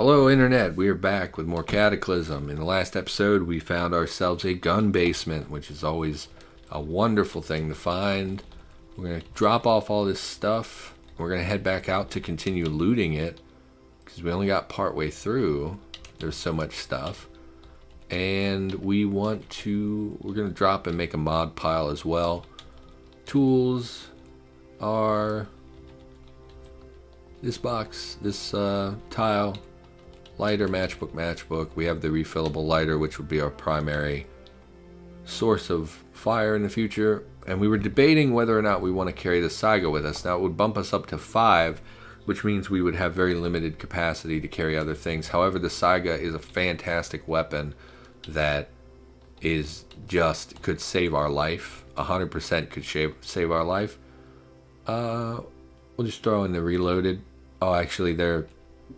Hello Internet, we are back with more Cataclysm. In the last episode we found ourselves a gun basement, which is always a wonderful thing to find. We're going to drop off all this stuff. We're going to head back out to continue looting it, because we only got part way through. There's so much stuff. And we're going to drop and make a mod pile as well. Tools are this box, this tile. Lighter, matchbook. We have the refillable lighter, which would be our primary source of fire in the future. And we were debating whether or not we want to carry the Saiga with us. Now it would bump us up to 5, which means we would have very limited capacity to carry other things. However, the Saiga is a fantastic weapon that could save our life. 100% could save our life. We'll just throw in the reloaded. Oh, actually, they're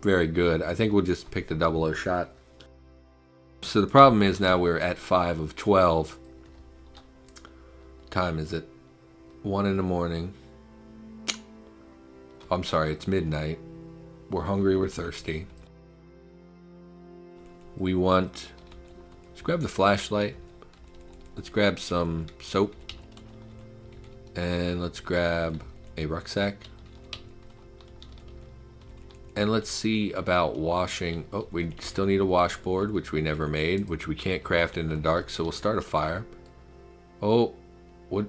very good. I think we'll just pick the 00 shot. So the problem is now we're at 5 of 12. Time is it? 1 in the morning. I'm sorry, it's midnight. We're hungry, we're thirsty. Let's grab the flashlight. Let's grab some soap. And let's grab a rucksack. And let's see about washing. Oh, we still need a washboard, which we never made, which we can't craft in the dark, so we'll start a fire. Oh, what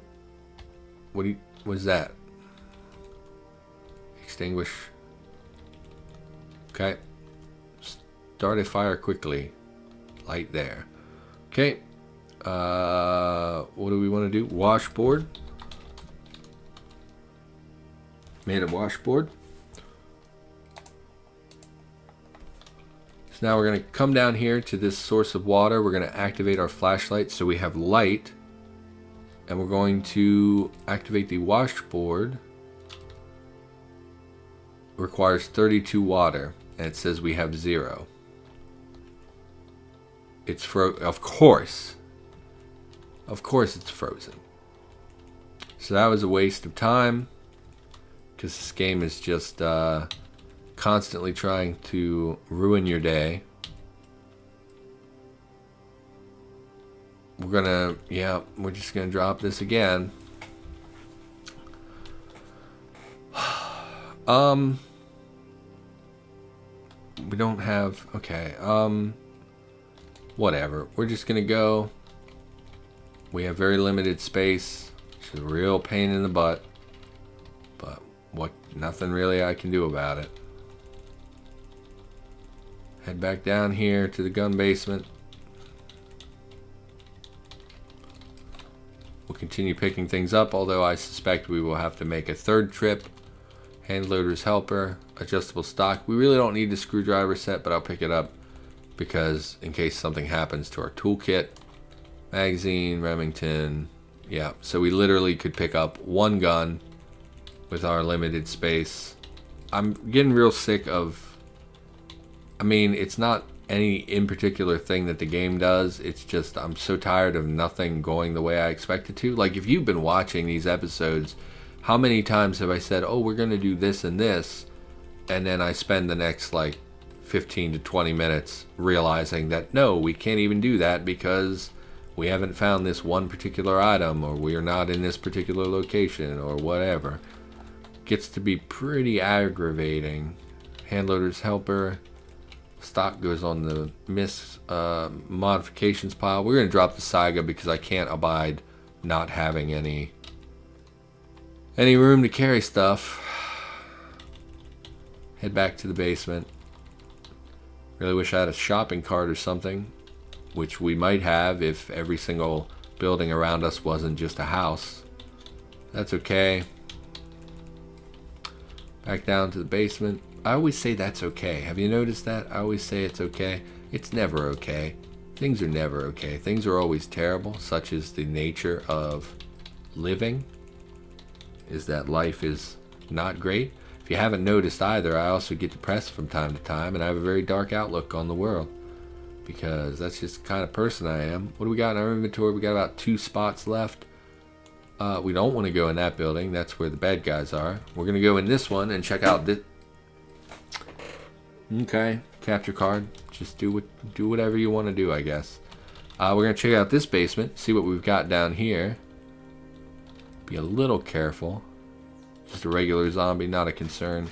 is that? Extinguish. Okay. Start a fire quickly. Light there. Okay. What do we want to do? Washboard. Made a washboard. Now we're going to come down here to this source of water. We're going to activate our flashlight so we have light. And we're going to activate the washboard. Requires 32 water. And it says we have 0. It's of course. Of course it's frozen. So that was a waste of time. Because this game is just constantly trying to ruin your day. We're just gonna drop this again. We don't have, okay, whatever. We're just gonna go. We have very limited space, which is a real pain in the butt, but nothing really I can do about it. Head back down here to the gun basement. We'll continue picking things up, although I suspect we will have to make a 3rd trip. Hand loader's helper, adjustable stock. We really don't need the screwdriver set, but I'll pick it up because in case something happens to our toolkit. Magazine, Remington. Yeah, so we literally could pick up 1 gun with our limited space. I'm getting real sick of, I mean, it's not any in particular thing that the game does. It's just I'm so tired of nothing going the way I expect it to. Like, if you've been watching these episodes, how many times have I said, oh, we're going to do this and this, and then I spend the next, 15 to 20 minutes realizing that, no, we can't even do that because we haven't found this one particular item, or we are not in this particular location, or whatever. Gets to be pretty aggravating. Handloader's helper. Stock goes on the modifications pile. We're going to drop the Saiga because I can't abide not having any room to carry stuff. Head back to the basement. Really wish I had a shopping cart or something, which we might have if every single building around us wasn't just a house. That's okay. Back down to the basement. I always say that's okay. Have you noticed that? I always say it's okay. It's never okay. Things are never okay. Things are always terrible. Such is the nature of living. Is that life is not great. If you haven't noticed either, I also get depressed from time to time, and I have a very dark outlook on the world. Because that's just the kind of person I am. What do we got in our inventory? We got about 2 spots left. We don't want to go in that building. That's where the bad guys are. We're going to go in this one and check out this. Okay, capture card. Just do whatever you want to do, I guess. We're gonna check out this basement, see what we've got down here. Be a little careful. Just a regular zombie, not a concern.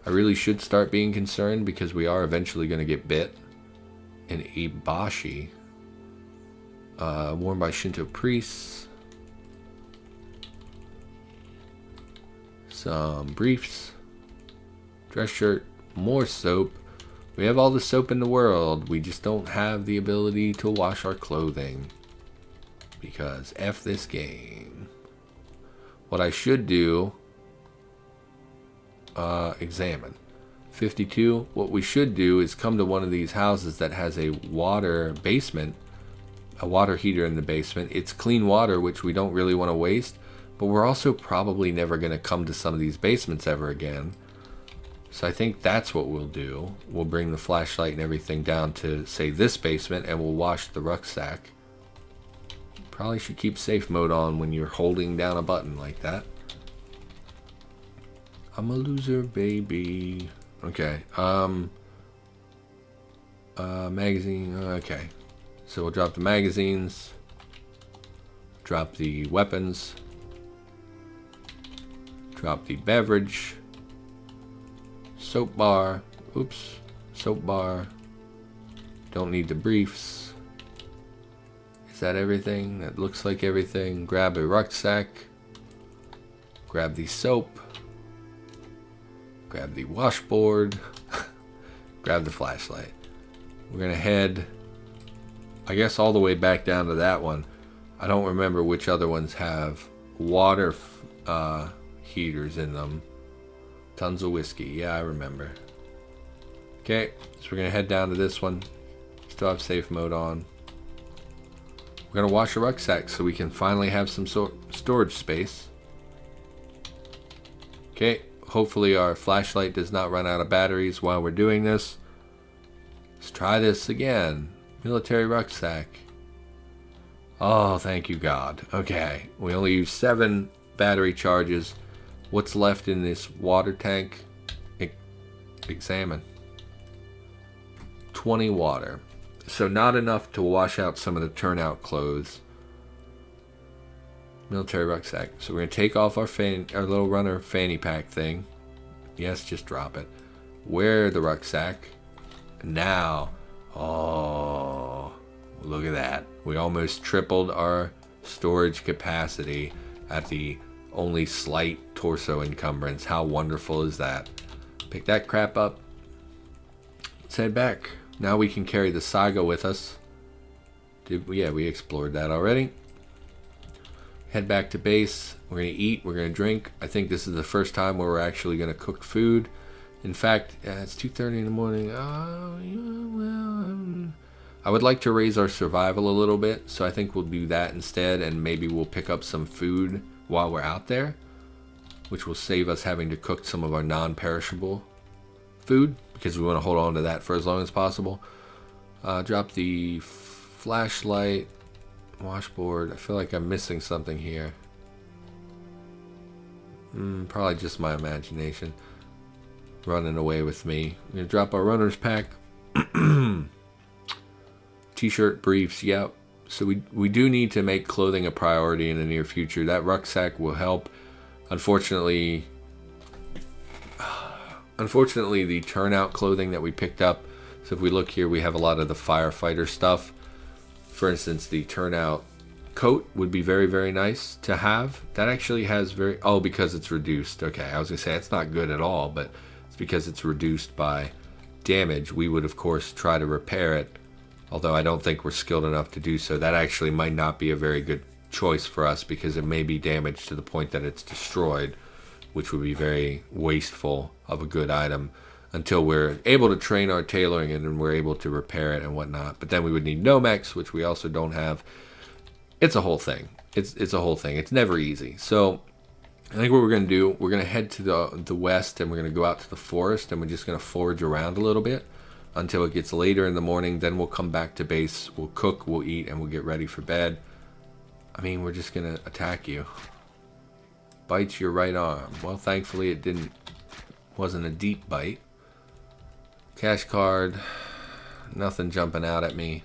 I really should start being concerned because we are eventually gonna get bit. An Ibashi. Worn by Shinto priests. Some briefs. Dress shirt. More soap. We have all the soap in the world. We just don't have the ability to wash our clothing. Because F this game. What I should do... examine. 52. What we should do is come to one of these houses that has a water basement. A water heater in the basement. It's clean water, which we don't really want to waste. But we're also probably never going to come to some of these basements ever again. So I think that's what we'll do. We'll bring the flashlight and everything down to, say, this basement, and we'll wash the rucksack. Probably should keep safe mode on when you're holding down a button like that. I'm a loser, baby. Okay. Magazine. Okay. So we'll drop the magazines. Drop the weapons. Drop the beverage. Soap bar. Oops. Soap bar. Don't need the briefs. Is that everything? That looks like everything. Grab a rucksack. Grab the soap. Grab the washboard. Grab the flashlight. We're going to head, I guess, all the way back down to that one. I don't remember which other ones have water heaters in them. Tons of whiskey. Yeah, I remember. Okay, so we're going to head down to this one. Still have safe mode on. We're going to wash a rucksack so we can finally have some storage space. Okay, hopefully our flashlight does not run out of batteries while we're doing this. Let's try this again. Military rucksack. Oh, thank you, God. Okay, we only use 7 battery charges. What's left in this water tank? Examine. 20 water. So not enough to wash out some of the turnout clothes. Military rucksack. So we're going to take off our little runner fanny pack thing. Yes, just drop it. Wear the rucksack. Now. Oh, look at that. We almost tripled our storage capacity at the only slight torso encumbrance. How wonderful is that? Pick that crap up. Let's head back. Now we can carry the saga with us. Yeah, we explored that already. Head back to base. We're going to eat. We're going to drink. I think this is the first time where we're actually going to cook food. In fact, it's 2:30 in the morning. I would like to raise our survival a little bit, so I think we'll do that instead, and maybe we'll pick up some food while we're out there, which will save us having to cook some of our non-perishable food, because we want to hold on to that for as long as possible. Drop the flashlight, washboard. I feel like I'm missing something here. Probably just my imagination running away with me. I'm going to drop our runner's pack. T-shirt, briefs, yep. So we do need to make clothing a priority in the near future. That rucksack will help. Unfortunately, the turnout clothing that we picked up. So if we look here, we have a lot of the firefighter stuff. For instance, the turnout coat would be very, very nice to have. That actually has because it's reduced. Okay, I was going to say it's not good at all, but it's because it's reduced by damage. We would, of course, try to repair it. Although I don't think we're skilled enough to do so. That actually might not be a very good choice for us because it may be damaged to the point that it's destroyed, which would be very wasteful of a good item until we're able to train our tailoring and then we're able to repair it and whatnot. But then we would need Nomex, which we also don't have. It's a whole thing. It's a whole thing. It's never easy. So I think what we're going to do, we're going to head to the west and we're going to go out to the forest and we're just going to forage around a little bit until it gets later in the morning. Then we'll come back to base. We'll cook, we'll eat, and we'll get ready for bed. I mean, we're just going to attack you. Bites your right arm. Well, thankfully it didn't Wasn't a deep bite. Cash card. Nothing jumping out at me.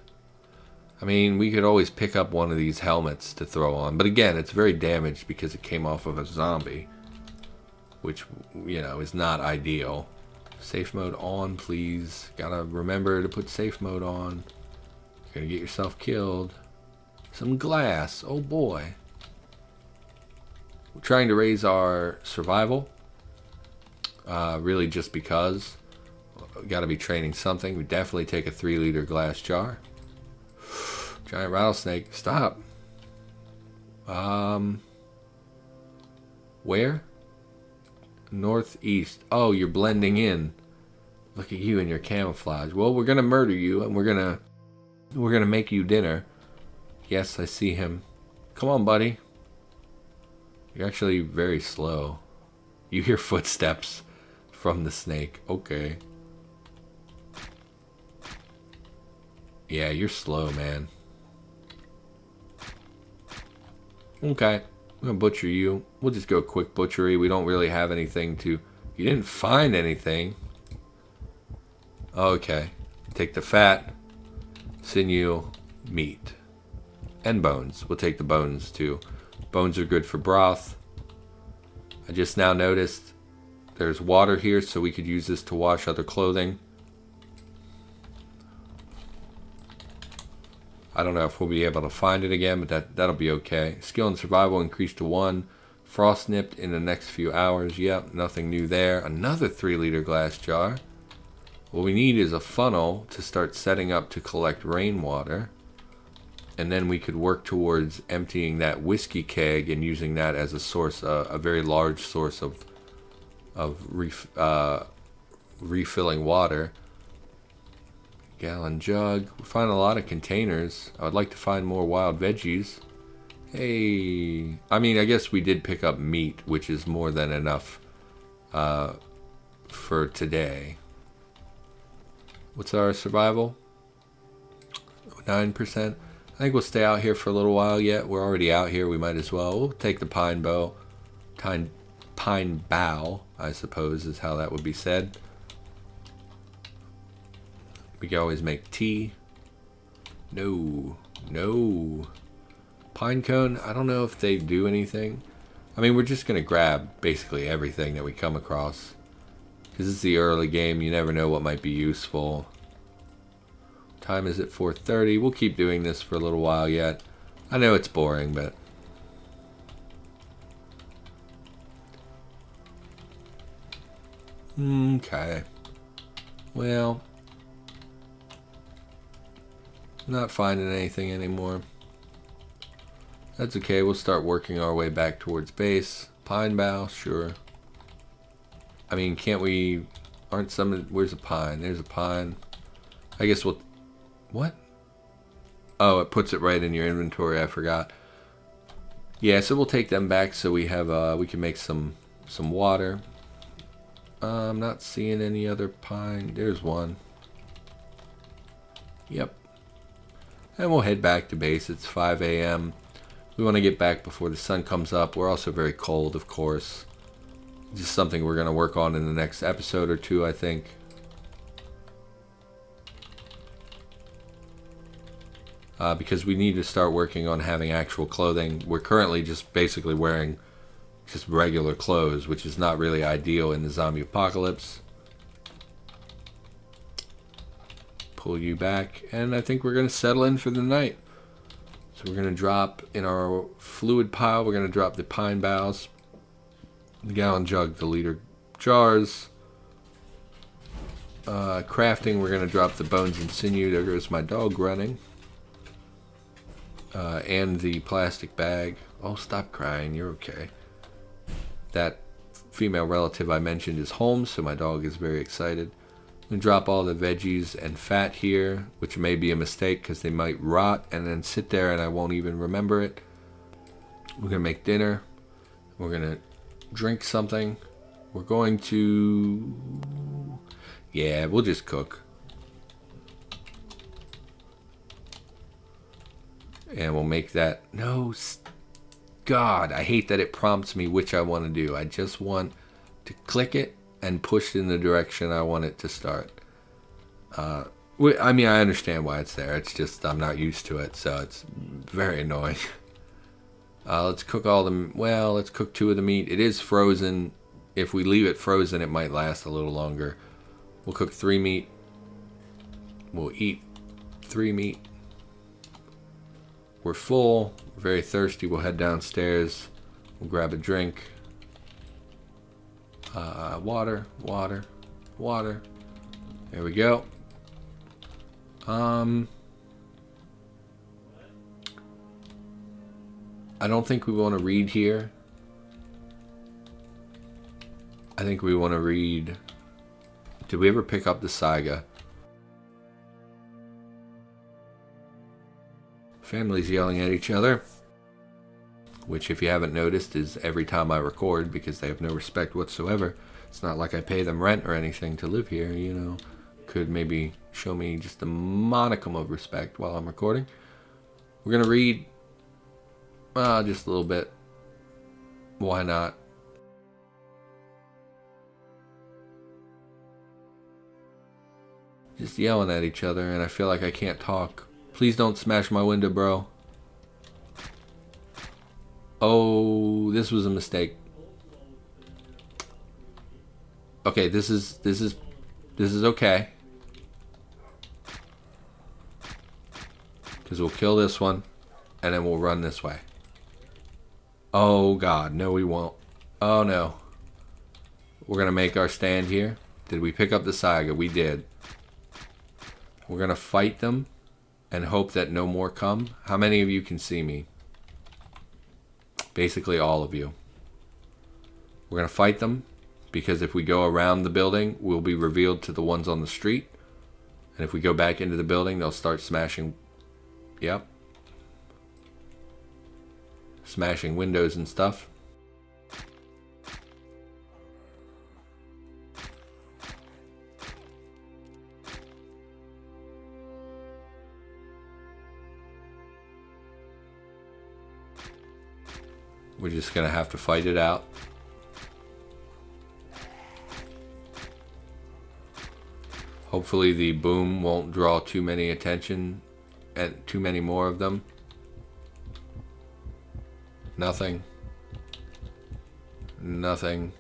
I mean, we could always pick up one of these helmets to throw on. But again, it's very damaged because it came off of a zombie. Which, you know, is not ideal. Safe mode on, please. Gotta remember to put safe mode on. You're gonna get yourself killed. Some glass. Oh boy. We're trying to raise our survival. Really just because. Gotta be training something. We definitely take a 3-liter glass jar. Giant rattlesnake. Stop. Where? Northeast. Oh, you're blending in. Look at you and your camouflage. Well, we're gonna murder you, and we're gonna make you dinner. Yes, I see him. Come on, buddy. You're actually very slow. You hear footsteps from the snake. Okay. Yeah, you're slow, man. Okay. I'm gonna butcher you. We'll just go quick butchery. We don't really have anything to... You didn't find anything. Okay. Take the fat, sinew, meat, and bones. We'll take the bones too. Bones are good for broth. I just now noticed there's water here, so we could use this to wash other clothing. I don't know if we'll be able to find it again, but that'll be okay. Skill and survival increased to 1. Frost nipped in the next few hours. Yep, nothing new there. Another 3-liter glass jar. What we need is a funnel to start setting up to collect rainwater. And then we could work towards emptying that whiskey keg and using that as a source, a very large source of refilling water. Gallon jug. We find a lot of containers. I would like to find more wild veggies. Hey, I mean, I guess we did pick up meat, which is more than enough for today. What's our survival? 9%. I think we'll stay out here for a little while yet. We're already out here. We might as well. We'll take the pine bow. Pine bough, I suppose, is how that would be said. We can always make tea. No. Pine cone, I don't know if they do anything. I mean, we're just going to grab basically everything that we come across. Because it's the early game, you never know what might be useful. Time is at 4:30. We'll keep doing this for a little while yet. I know it's boring, but... Okay. Well... Not finding anything anymore. That's okay, we'll start working our way back towards base. Pine bough, sure. I mean, can't we... Aren't some... Where's a pine? There's a pine. I guess we'll... What? Oh, it puts it right in your inventory, I forgot. Yeah, so we'll take them back so we have... we can make some water. I'm not seeing any other pine. There's one. Yep. And we'll head back to base. It's 5 a.m. We want to get back before the sun comes up. We're also very cold, of course. Just something we're going to work on in the next episode or two, I think. Because we need to start working on having actual clothing. We're currently just basically wearing just regular clothes, which is not really ideal in the zombie apocalypse. Pull you back, and I think we're going to settle in for the night. So we're going to drop in our fluid pile, we're going to drop the pine boughs, the gallon jug, the liter jars. Crafting, we're going to drop the bones and sinew. There goes my dog running. And the plastic bag. Oh, stop crying, you're okay. That female relative I mentioned is home, so my dog is very excited. I'm going to drop all the veggies and fat here, which may be a mistake because they might rot and then sit there and I won't even remember it. We're going to make dinner. We're going to drink something. We're going to... Yeah, we'll just cook. And we'll make that... No, God, I hate that it prompts me which I want to do. I just want to click it and pushed in the direction I want it to start. I mean, I understand why it's there. It's just I'm not used to it, so it's very annoying. Let's cook let's cook 2 of the meat. It is frozen. If we leave it frozen, it might last a little longer. We'll cook 3 meat. We'll eat 3 meat. We're full. We're very thirsty. We'll head downstairs. We'll grab a drink. Water. There we go. I don't think we want to read here. I think we want to read... Did we ever pick up the saga? Families yelling at each other. Which, if you haven't noticed, is every time I record, because they have no respect whatsoever. It's not like I pay them rent or anything to live here, you know. Could maybe show me just a modicum of respect while I'm recording. We're going to read just a little bit. Why not? Just yelling at each other, and I feel like I can't talk. Please don't smash my window, bro. Oh, this was a mistake. Okay, this is okay. Because we'll kill this one, and then we'll run this way. Oh God, no we won't. Oh no. We're gonna make our stand here. Did we pick up the saga? We did. We're gonna fight them and hope that no more come. How many of you can see me? Basically all of you. We're gonna fight them because if we go around the building, we'll be revealed to the ones on the street. And if we go back into the building, they'll start smashing. Yep. Smashing windows and stuff. We're just gonna have to fight it out. Hopefully the boom won't draw too many attention and too many more of them. Nothing. Nothing.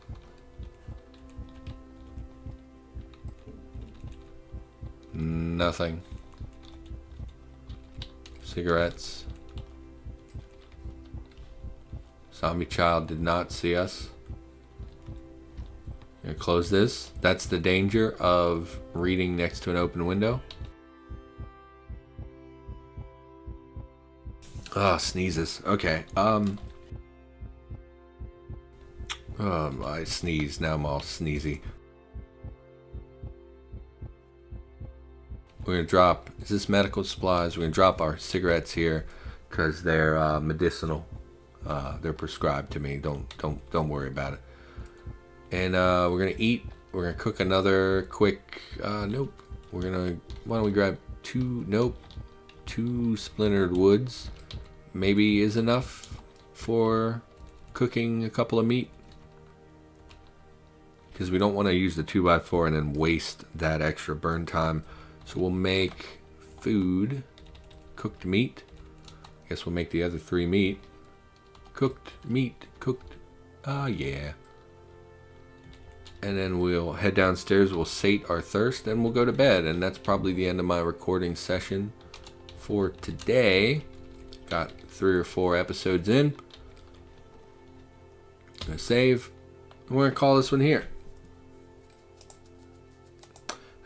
Nothing. Cigarettes. Zombie child did not see us. Gonna close this. That's the danger of reading next to an open window. Ah, sneezes. Okay. Oh, I sneezed. Now I'm all sneezy. We're gonna drop. Is this medical supplies? We're gonna drop our cigarettes here because they're medicinal. They're prescribed to me. Don't worry about it. And we're gonna eat. We're gonna cook another quick. Nope. We're gonna. Why don't we grab 2? Nope. 2 splintered woods. Maybe is enough for cooking a couple of meat. Because we don't want to use the 2x4 and then waste that extra burn time. So we'll make food, cooked meat. I guess we'll make the other 3 meat. Cooked meat, cooked. Yeah. And then we'll head downstairs. We'll sate our thirst, and we'll go to bed. And that's probably the end of my recording session for today. Got 3 or 4 episodes in. I'm gonna save. And we're gonna call this one here.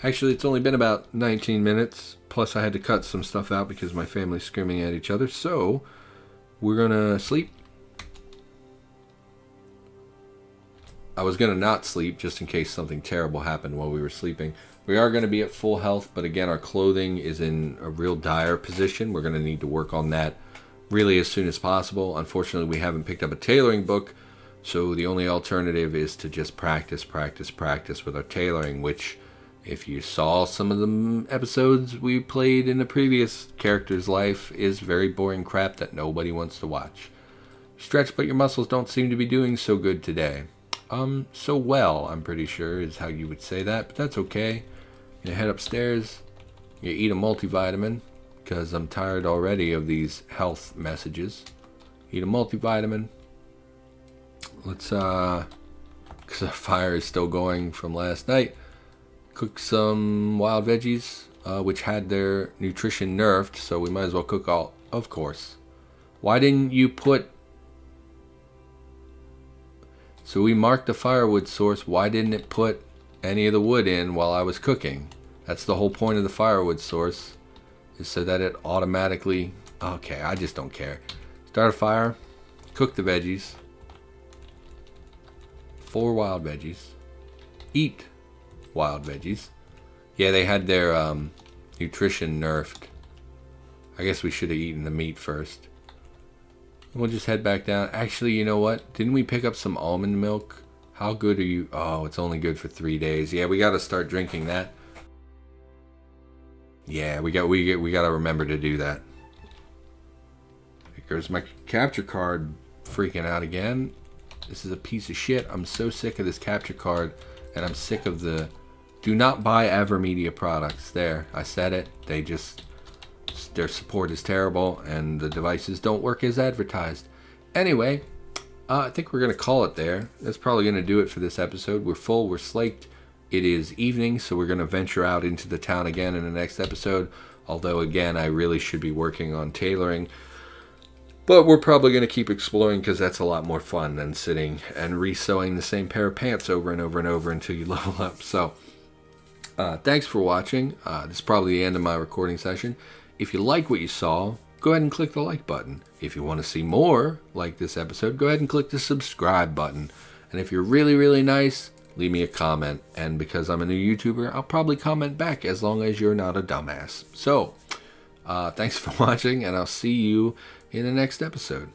Actually, it's only been about 19 minutes. Plus, I had to cut some stuff out because my family's screaming at each other. So, we're gonna sleep. I was gonna not sleep just in case something terrible happened while we were sleeping. We are gonna be at full health, but again, our clothing is in a real dire position. We're gonna need to work on that really as soon as possible. Unfortunately, we haven't picked up a tailoring book, so the only alternative is to just practice with our tailoring, which, if you saw some of the episodes we played in the previous character's life, is very boring crap that nobody wants to watch. Stretch, but your muscles don't seem to be doing so good today. so well, I'm pretty sure is how you would say that, but that's okay. You head upstairs, you eat a multivitamin, because I'm tired already of these health messages. Eat a multivitamin. Let's, because the fire is still going from last night, cook some wild veggies, which had their nutrition nerfed, so we might as well cook all, of course. Why didn't you put... So we marked the firewood source. Why didn't it put any of the wood in while I was cooking? That's the whole point of the firewood source, is so that it automatically... Okay, I just don't care. Start a fire, cook the veggies. 4 wild veggies. Eat wild veggies. Yeah, they had their nutrition nerfed. I guess we should have eaten the meat first. We'll just head back down. Actually, you know what? Didn't we pick up some almond milk? How good are you? Oh, it's only good for 3 days. Yeah, we got to start drinking that. Yeah, we got to remember to do that. There's my capture card freaking out again. This is a piece of shit. I'm so sick of this capture card, and I'm sick of the... Do not buy AverMedia products. There, I said it. They just... Their support is terrible, and the devices don't work as advertised. Anyway, I think we're going to call it there. That's probably going to do it for this episode. We're full, we're slaked. It is evening, so we're going to venture out into the town again in the next episode. Although, again, I really should be working on tailoring. But we're probably going to keep exploring because that's a lot more fun than sitting and re-sewing the same pair of pants over and over and over until you level up. So, thanks for watching. This is probably the end of my recording session. If you like what you saw, go ahead and click the like button. If you want to see more like this episode, go ahead and click the subscribe button. And if you're really, really nice, leave me a comment. And because I'm a new YouTuber, I'll probably comment back as long as you're not a dumbass. So, thanks for watching, and I'll see you in the next episode.